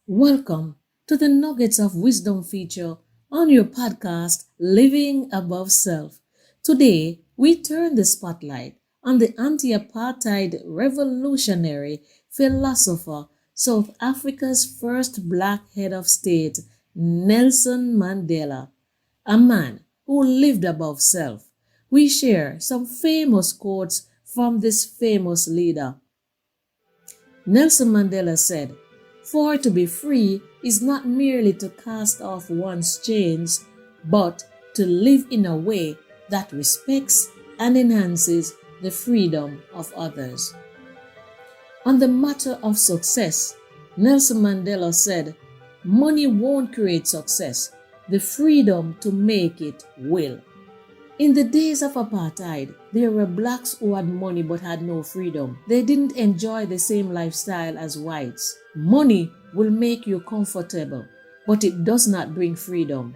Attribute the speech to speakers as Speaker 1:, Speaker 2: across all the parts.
Speaker 1: Welcome to the Nuggets of Wisdom feature on your podcast, Living Above Self. Today, we turn the spotlight on the anti apartheid revolutionary philosopher, South Africa's first black head of state, Nelson Mandela, a man who lived above self. We share some famous quotes from this famous leader. Nelson Mandela said, "For to be free is not merely to cast off one's chains, but to live in a way that respects and enhances the freedom of others." On the matter of success, Nelson Mandela said, "Money won't create success. The freedom to make it will." In the days of apartheid, there were blacks who had money but had no freedom. They didn't enjoy the same lifestyle as whites. Money will make you comfortable, but it does not bring freedom.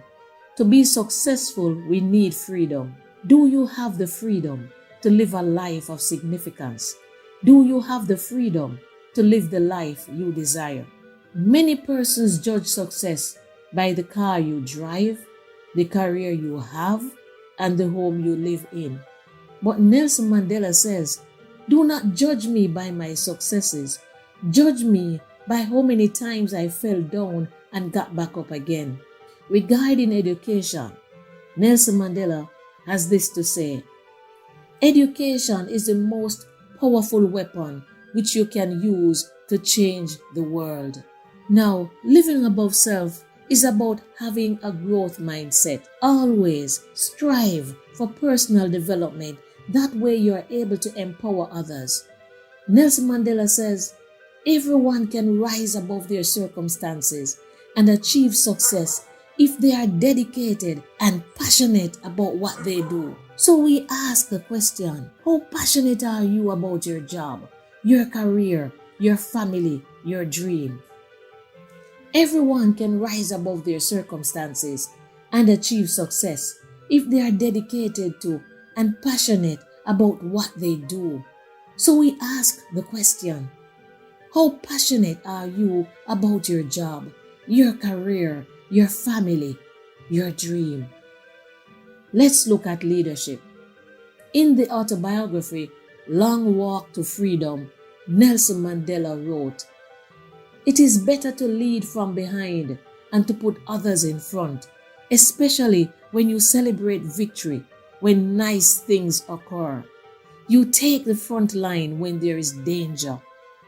Speaker 1: To be successful, we need freedom. Do you have the freedom to live a life of significance? Do you have the freedom to live the life you desire? Many persons judge success by the car you drive, the career you have, and the home you live in. But Nelson Mandela says, "Do not judge me by my successes. Judge me by how many times I fell down and got back up again." Regarding education, Nelson Mandela has this to say: "Education is the most powerful weapon which you can use to change the world." Now, living above self is about having a growth mindset. Always strive for personal development. That way you are able to empower others. Nelson Mandela says, "Everyone can rise above their circumstances and achieve success if they are dedicated and passionate about what they do." So we ask the question, how passionate are you about your job, your career, your family, your dream? Everyone can rise above their circumstances and achieve success if they are dedicated to and passionate about what they do. So we ask the question, how passionate are you about your job, your career, your family, your dream? Let's look at leadership. In the autobiography, Long Walk to Freedom, Nelson Mandela wrote, "It is better to lead from behind and to put others in front, especially when you celebrate victory, when nice things occur. You take the front line when there is danger."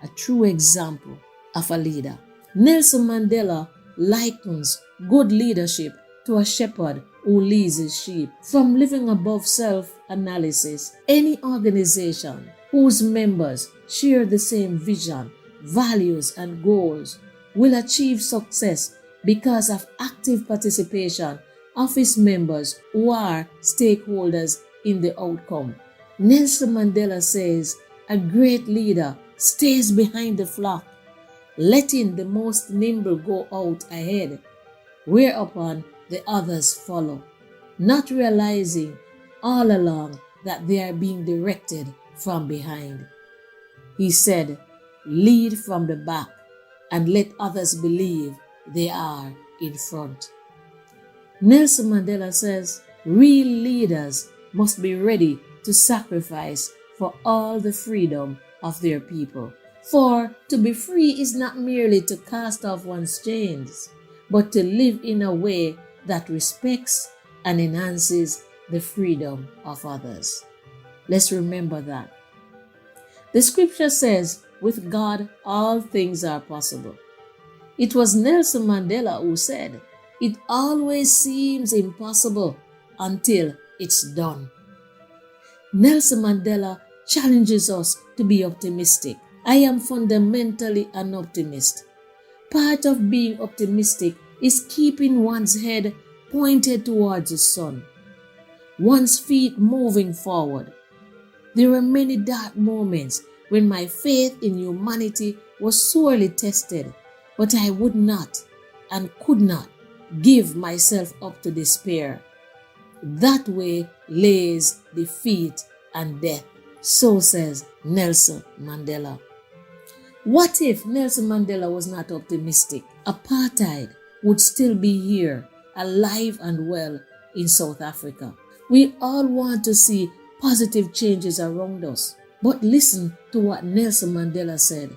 Speaker 1: A true example of a leader. Nelson Mandela likens good leadership to a shepherd who leads his sheep. From living above self-analysis, any organization whose members share the same vision, values, and goals will achieve success because of active participation of its members who are stakeholders in the outcome. Nelson Mandela says, "A great leader stays behind the flock, letting the most nimble go out ahead, whereupon the others follow, not realizing all along that they are being directed from behind." He said, "Lead from the back and let others believe they are in front." Nelson Mandela says, "Real leaders must be ready to sacrifice for all the freedom of their people. For to be free is not merely to cast off one's chains, but to live in a way that respects and enhances the freedom of others." Let's remember that. The scripture says, "With God, all things are possible." It was Nelson Mandela who said, "It always seems impossible until it's done." Nelson Mandela challenges us to be optimistic. I am fundamentally an optimist. Part of being optimistic is keeping one's head pointed towards the sun, one's feet moving forward. There were many dark moments when my faith in humanity was sorely tested, but I would not and could not give myself up to despair. That way lays defeat and death. So says Nelson Mandela. What if Nelson Mandela was not optimistic? Apartheid would still be here, alive and well in South Africa. We all want to see positive changes around us. But listen to what Nelson Mandela said.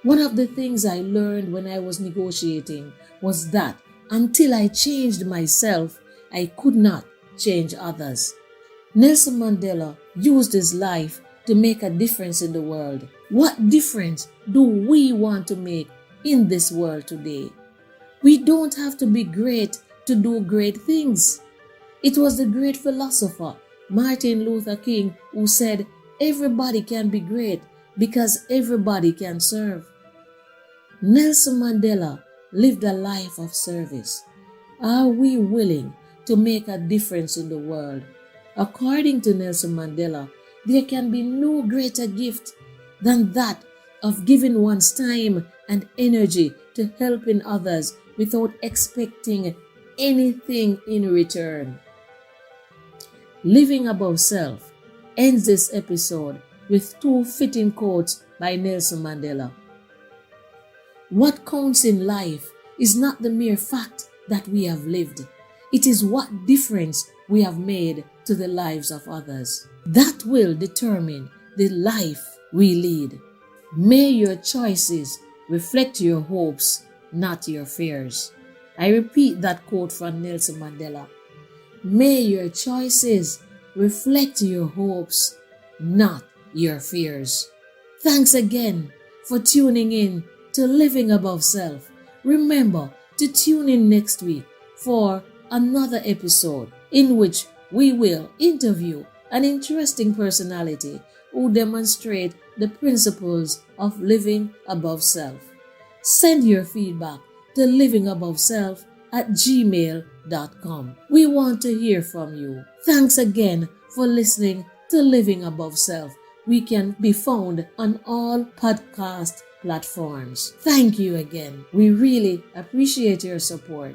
Speaker 1: One of the things I learned when I was negotiating was that until I changed myself, I could not change others. Nelson Mandela used his life to make a difference in the world. What difference do we want to make in this world today? We don't have to be great to do great things. It was the great philosopher Martin Luther King who said, "Everybody can be great because everybody can serve." Nelson Mandela lived a life of service. Are we willing to make a difference in the world? According to Nelson Mandela, there can be no greater gift than that of giving one's time and energy to helping others without expecting anything in return. Living Above Self ends this episode with two fitting quotes by Nelson Mandela. What counts in life is not the mere fact that we have lived. It is what difference we have made to the lives of others. That will determine the life we lead. May your choices reflect your hopes, not your fears. I repeat that quote from Nelson Mandela. May your choices reflect your hopes, not your fears. Thanks again for tuning in to Living Above Self. Remember to tune in next week for another episode in which we will interview an interesting personality who demonstrate the principles of living above self. Send your feedback to livingaboveself@gmail.com. We want to hear from you. Thanks again for listening to Living Above Self. We can be found on all podcast platforms. Thank you again. We really appreciate your support.